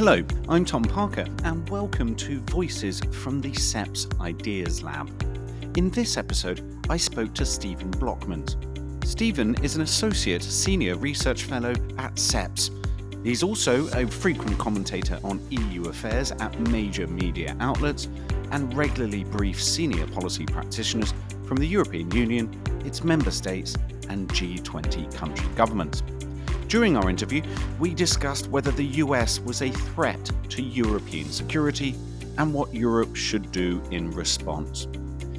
Hello, I'm Tom Parker, and welcome to Voices from the CEPS Ideas Lab. In this episode, I spoke to Steven Blockmans. Steven is an Associate Senior Research Fellow at CEPS. He's also a frequent commentator on EU affairs at major media outlets and regularly briefs senior policy practitioners from the European Union, its member states, and G20 country governments. During our interview, we discussed whether the US was a threat to European security and what Europe should do in response.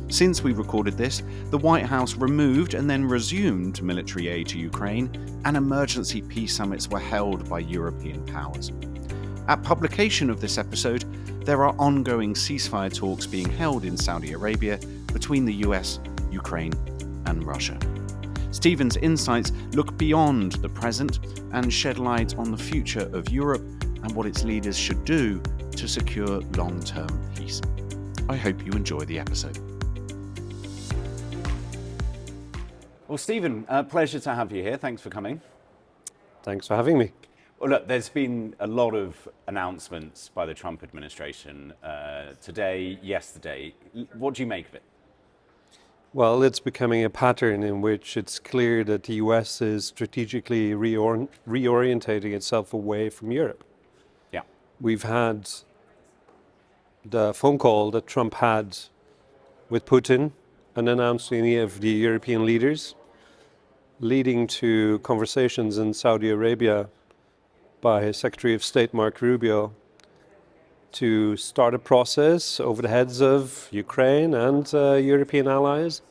Since we recorded this, the White House removed and then resumed military aid to Ukraine, and emergency peace summits were held by European powers. At publication of this episode, there are ongoing ceasefire talks being held in Saudi Arabia between the US, Ukraine, and Russia. Steven's insights look beyond the present and shed light on the future of Europe and what its leaders should do to secure long-term peace. I hope you enjoy the episode. Well, Steven, pleasure to have you here. Thanks for coming. Thanks for having me. Well, look, there's been a lot of announcements by the Trump administration today, yesterday. What do you make of it? Well, it's becoming a pattern in which it's clear that the US is strategically reorientating itself away from Europe. Yeah. We've had the phone call that Trump had with Putin, unannounced to any of the European leaders, leading to conversations in Saudi Arabia by his Secretary of State, Mark Rubio, to start a process over the heads of Ukraine and European allies.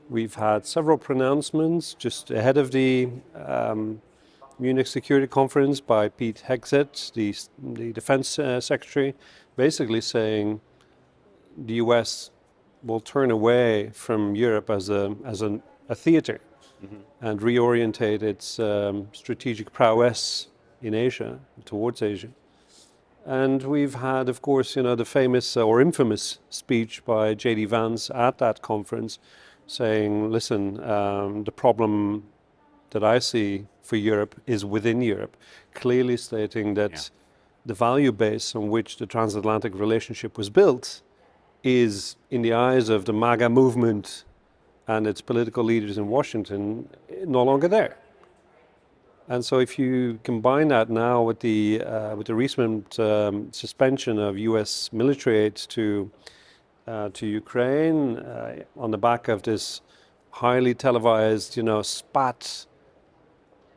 We've had several pronouncements just ahead of the Munich Security Conference by Pete Hegseth, the Defense Secretary, basically saying the US will turn away from Europe as a theater and reorientate its strategic prowess in Asia, towards Asia. And we've had, of course, the famous or infamous speech by J.D. Vance at that conference saying, listen, the problem that I see for Europe is within Europe, clearly stating that the value base on which the transatlantic relationship was built is, in the eyes of the MAGA movement and its political leaders in Washington, no longer there. And so if you combine that now with the recent suspension of U.S. military aid to Ukraine on the back of this highly televised, spat,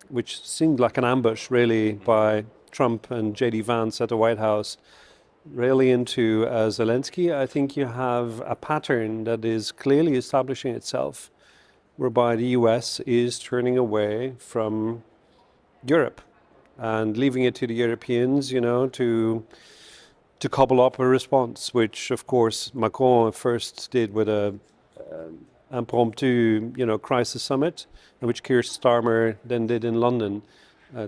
which seemed like an ambush really by Trump and J.D. Vance at the White House, really into Zelensky, I think you have a pattern that is clearly establishing itself, whereby the U.S. is turning away from Europe and leaving it to the Europeans, to cobble up a response, which of course Macron first did with a impromptu, crisis summit, and which Keir Starmer then did in London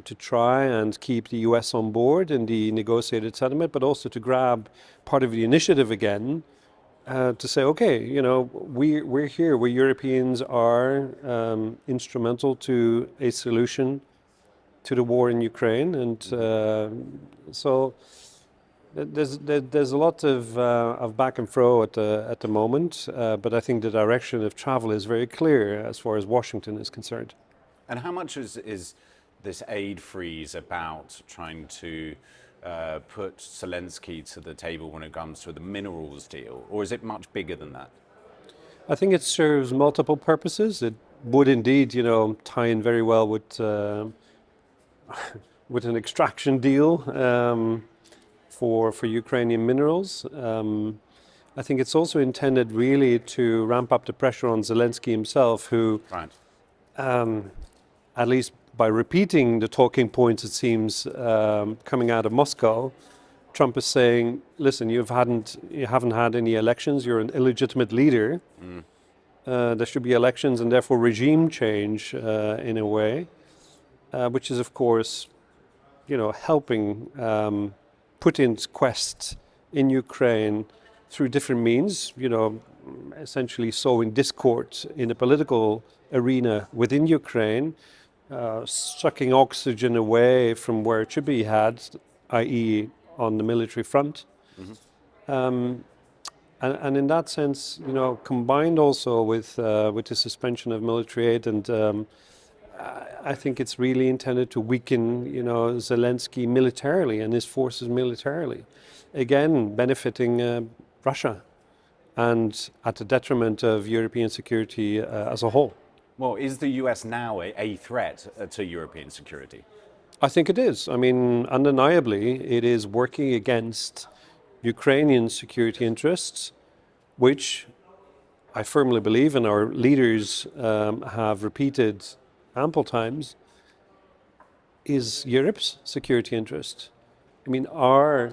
to try and keep the US on board in the negotiated settlement, but also to grab part of the initiative again to say, okay, we're here, we Europeans are instrumental to a solution to the war in Ukraine, and so there's a lot of back and fro at the moment, but I think the direction of travel is very clear as far as Washington is concerned. And how much is this aid freeze about trying to put Zelensky to the table when it comes to the minerals deal, or is it much bigger than that? I think it serves multiple purposes. It would indeed, tie in very well with an extraction deal for Ukrainian minerals. I think it's also intended really to ramp up the pressure on Zelensky himself, who, at least by repeating the talking points, it seems, coming out of Moscow, Trump is saying, listen, you haven't had any elections, you're an illegitimate leader. There should be elections and therefore regime change in a way. Which is, of course, helping Putin's quest in Ukraine through different means, essentially sowing discord in the political arena within Ukraine, sucking oxygen away from where it should be had, i.e. on the military front. And in that sense, combined also with the suspension of military aid, and I think it's really intended to weaken, Zelensky militarily and his forces militarily, again benefiting Russia, and at the detriment of European security as a whole. Well, is the US now a threat to European security? I think it is. I mean, undeniably, it is working against Ukrainian security interests, which I firmly believe, and our leaders have repeated ample times, is Europe's security interest. I mean,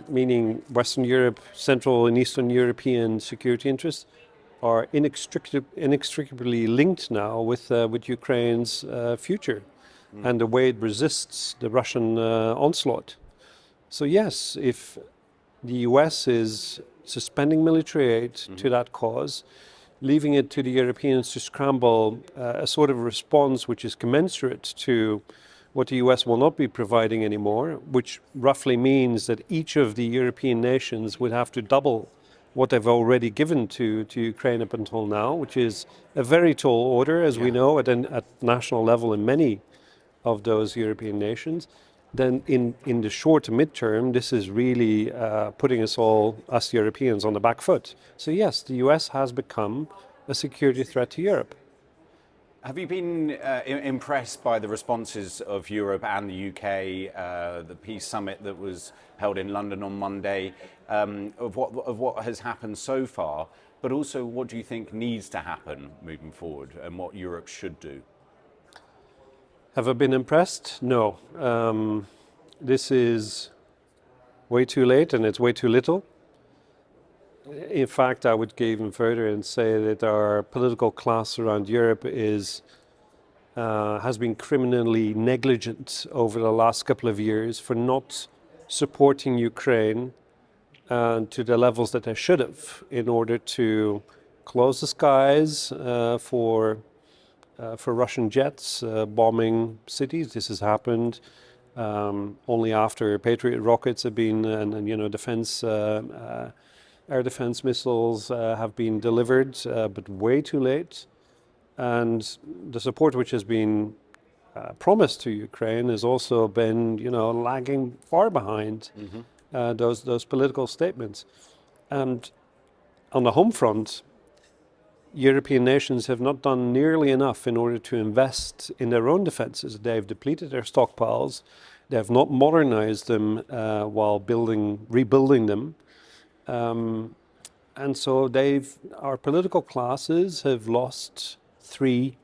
meaning Western Europe, Central and Eastern European security interests, are inextricably linked now with Ukraine's future and the way it resists the Russian onslaught. So yes, if the US is suspending military aid to that cause, leaving it to the Europeans to scramble a sort of response which is commensurate to what the US will not be providing anymore, which roughly means that each of the European nations would have to double what they've already given to Ukraine up until now, which is a very tall order, as we know, at national level in many of those European nations. Then in the short to midterm, this is really putting us Europeans, on the back foot. So yes, the US has become a security threat to Europe. Have you been impressed by the responses of Europe and the UK, the peace summit that was held in London on Monday, of what has happened so far, but also what do you think needs to happen moving forward and what Europe should do? Have I been impressed? No. This is way too late and it's way too little. In fact, I would go even further and say that our political class around Europe has been criminally negligent over the last couple of years for not supporting Ukraine to the levels that they should have in order to close the skies for Russian jets bombing cities. This has happened only after Patriot rockets have been air defense missiles have been delivered, but way too late. And the support which has been promised to Ukraine has also been, lagging far behind those political statements. And on the home front, European nations have not done nearly enough in order to invest in their own defenses. They've depleted their stockpiles. They have not modernized them while rebuilding them. And so our political classes have lost 3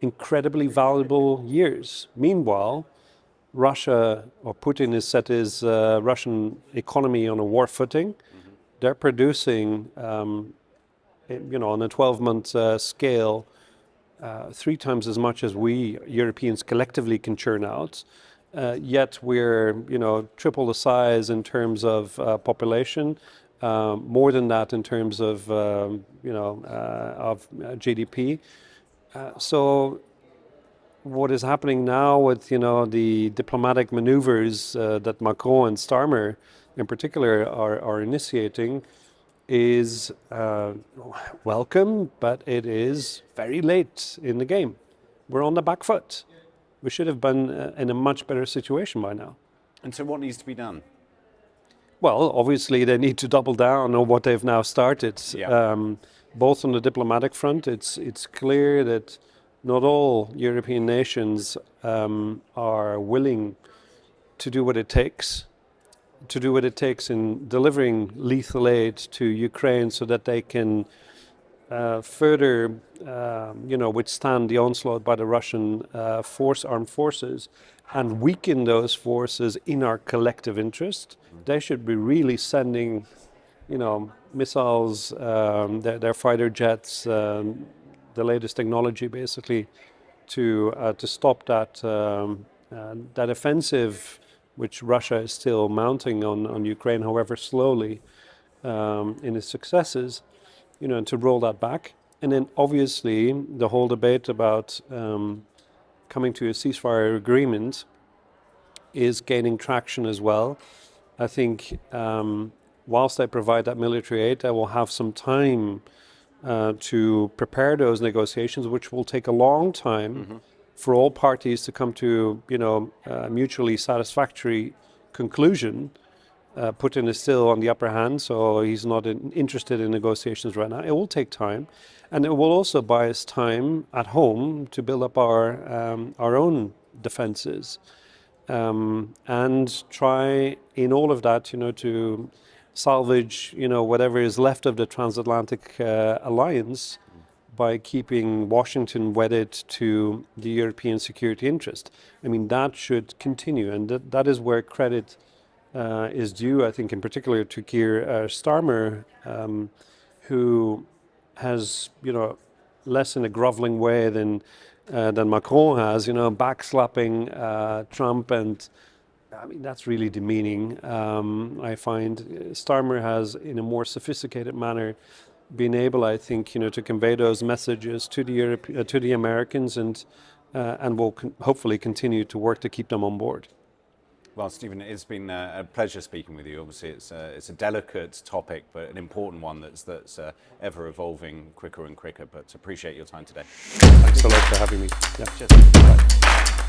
incredibly valuable years. Meanwhile, Russia, or Putin, has set his Russian economy on a war footing. They're producing on a 12-month scale, 3 times as much as we Europeans collectively can churn out. Yet we're, triple the size in terms of population, more than that in terms of, GDP. So what is happening now with, the diplomatic maneuvers that Macron and Starmer in particular are initiating is welcome, but it is very late in the game. We're on the back foot. We should have been in a much better situation by now. And so what needs to be done? Well, obviously they need to double down on what they've now started. Both on the diplomatic front, it's clear that not all European nations are willing to do what it takes in delivering lethal aid to Ukraine so that they can further, withstand the onslaught by the Russian armed forces and weaken those forces in our collective interest. They should be really sending, missiles, their fighter jets, the latest technology, basically, to stop that offensive which Russia is still mounting on Ukraine, however slowly, in its successes, and to roll that back. And then obviously the whole debate about coming to a ceasefire agreement is gaining traction as well. I think whilst they provide that military aid, they will have some time to prepare those negotiations, which will take a long time for all parties to come to, mutually satisfactory conclusion. Putin is still on the upper hand, so he's not interested in negotiations right now. It will take time, and it will also buy us time at home to build up our own defenses, and try in all of that, to salvage, whatever is left of the transatlantic alliance by keeping Washington wedded to the European security interest. I mean, that should continue, and that is where credit is due, I think, in particular to Keir Starmer, who has, less in a groveling way than Macron has, backslapping Trump, and I mean that's really demeaning. I find Starmer has, in a more sophisticated manner, been able, I think, to convey those messages to the Americans, and will hopefully continue to work to keep them on board. Well, Stephen, it's been a pleasure speaking with you. Obviously, it's a delicate topic, but an important one that's ever evolving quicker and quicker. But appreciate your time today. Thanks a lot for having me. Yeah. Cheers. Bye.